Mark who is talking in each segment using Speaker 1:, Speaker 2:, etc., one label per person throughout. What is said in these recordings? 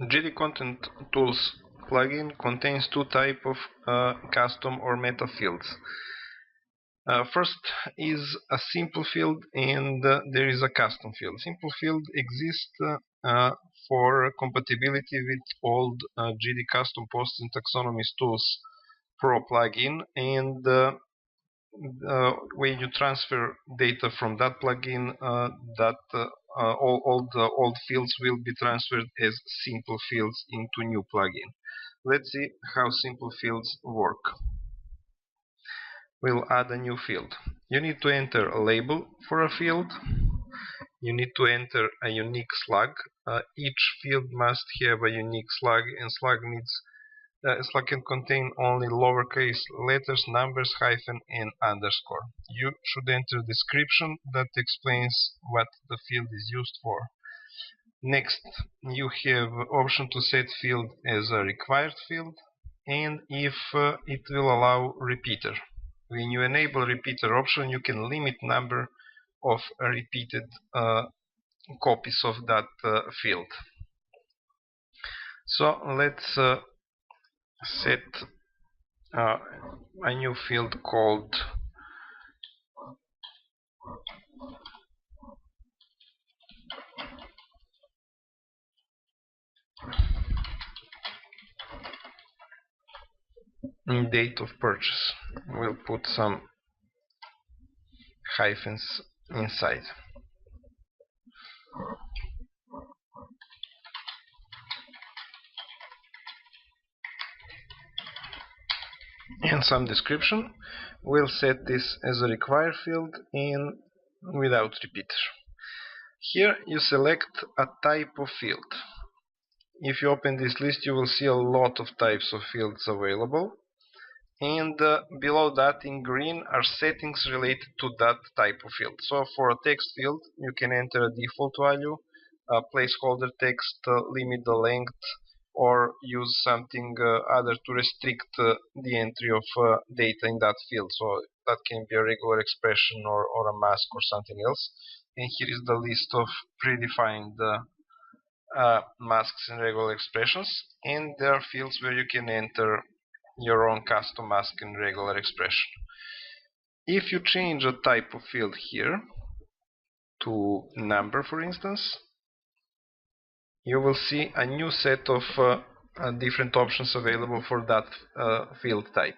Speaker 1: GD Content Tools plugin contains two types of custom or meta fields. First is a simple field, and there is a custom field. Simple field exists for compatibility with old GD Custom Posts and Taxonomies Tools Pro plugin, and when you transfer data from that plugin, all the old fields will be transferred as simple fields into new plugin. Let's see how simple fields work. We'll add a new field. You need to enter a label for a field. You need to enter a unique slug. Each field must have a unique slug, and slug can contain only lowercase letters, numbers, hyphen, and underscore. You should enter a description that explains what the field is used for. Next, you have option to set field as a required field, and if it will allow repeater. When you enable repeater option, you can limit number of repeated copies of that field. So let's set a new field called date of purchase. We'll put some hyphens inside. And some description. We'll set this as a required field and without repeater. Here you select a type of field. If you open this list, you will see a lot of types of fields available, and below that in green are settings related to that type of field. So for a text field, you can enter a default value, a placeholder text, limit the length, or use something other to restrict the entry of data in that field. So that can be a regular expression or a mask or something else. And here is the list of predefined masks and regular expressions, and there are fields where you can enter your own custom mask and regular expression. If you change a type of field here to number, for instance, you will see a new set of different options available for that field type.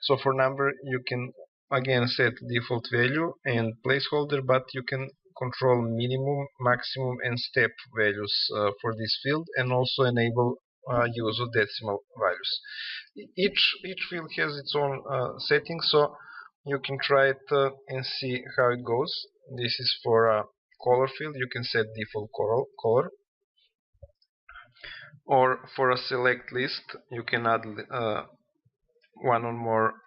Speaker 1: So for number, you can again set default value and placeholder, but you can control minimum, maximum, and step values for this field, and also enable use of decimal values. Each field has its own settings, so you can try it and see how it goes. This is for a color field. You can set default color. Or for a select list, you can add one or more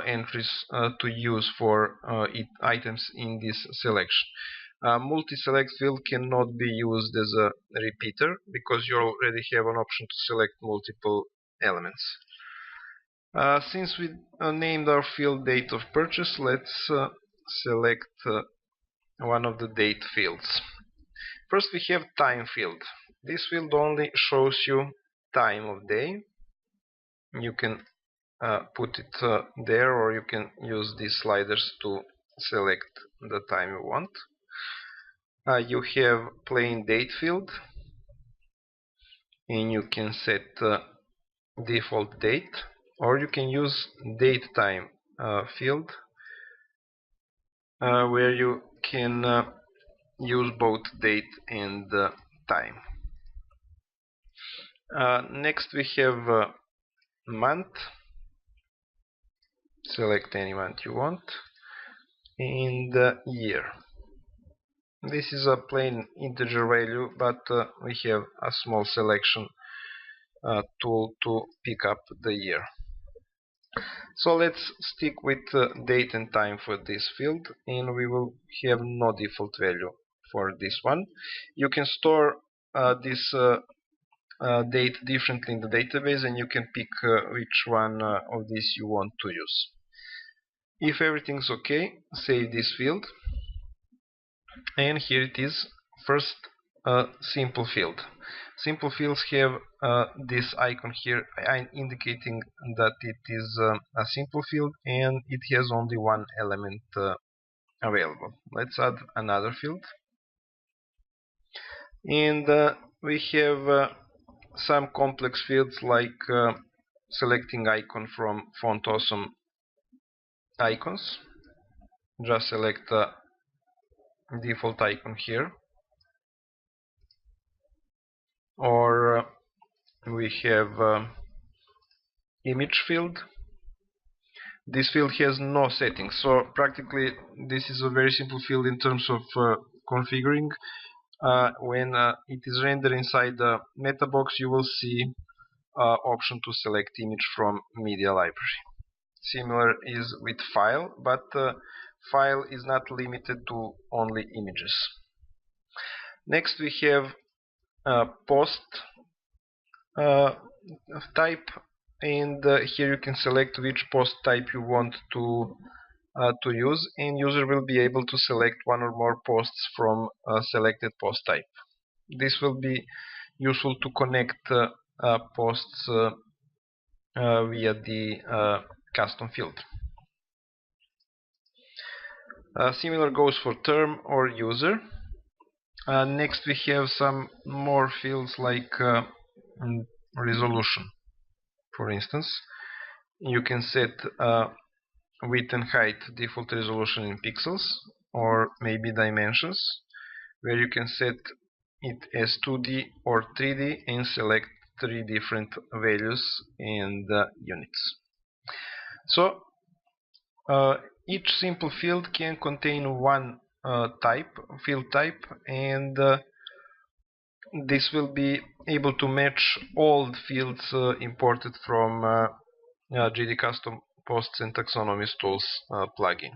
Speaker 1: entries to use for items in this selection. Multi-select field cannot be used as a repeater because you already have an option to select multiple elements. Since we named our field date of purchase, let's select one of the date fields. First we have time field. This field only shows you time of day. You can put it there, or you can use these sliders to select the time you want. You have plain date field, and you can set default date, or you can use date time field, where you can use both date and time. Next we have month. Select any month you want, and year. This is a plain integer value, but we have a small selection tool to pick up the year. So let's stick with date and time for this field, and we will have no default value for this one. You can store this date differently in the database, and you can pick which one of these you want to use. If everything's okay, save this field, and here it is. First, a simple field. Simple fields have this icon here indicating that it is a simple field and it has only one element available. Let's add another field, and we have some complex fields like selecting icon from Font Awesome icons. Just select the default icon here, or we have image field. This field has no settings, so practically this is a very simple field in terms of configuring. When it is rendered inside the meta box, you will see option to select image from media library. Similar is with file, but file is not limited to only images. Next we have post type, and here you can select which post type you want to use, and user will be able to select one or more posts from a selected post type. This will be useful to connect posts via the custom field. Similar goes for term or user. Next we have some more fields like resolution. For instance, you can set width and height default resolution in pixels, or maybe dimensions, where you can set it as 2D or 3D and select 3 different values and units. So each simple field can contain one field type, and this will be able to match all the fields imported from GD Custom Posts and Taxonomies Tools plugin.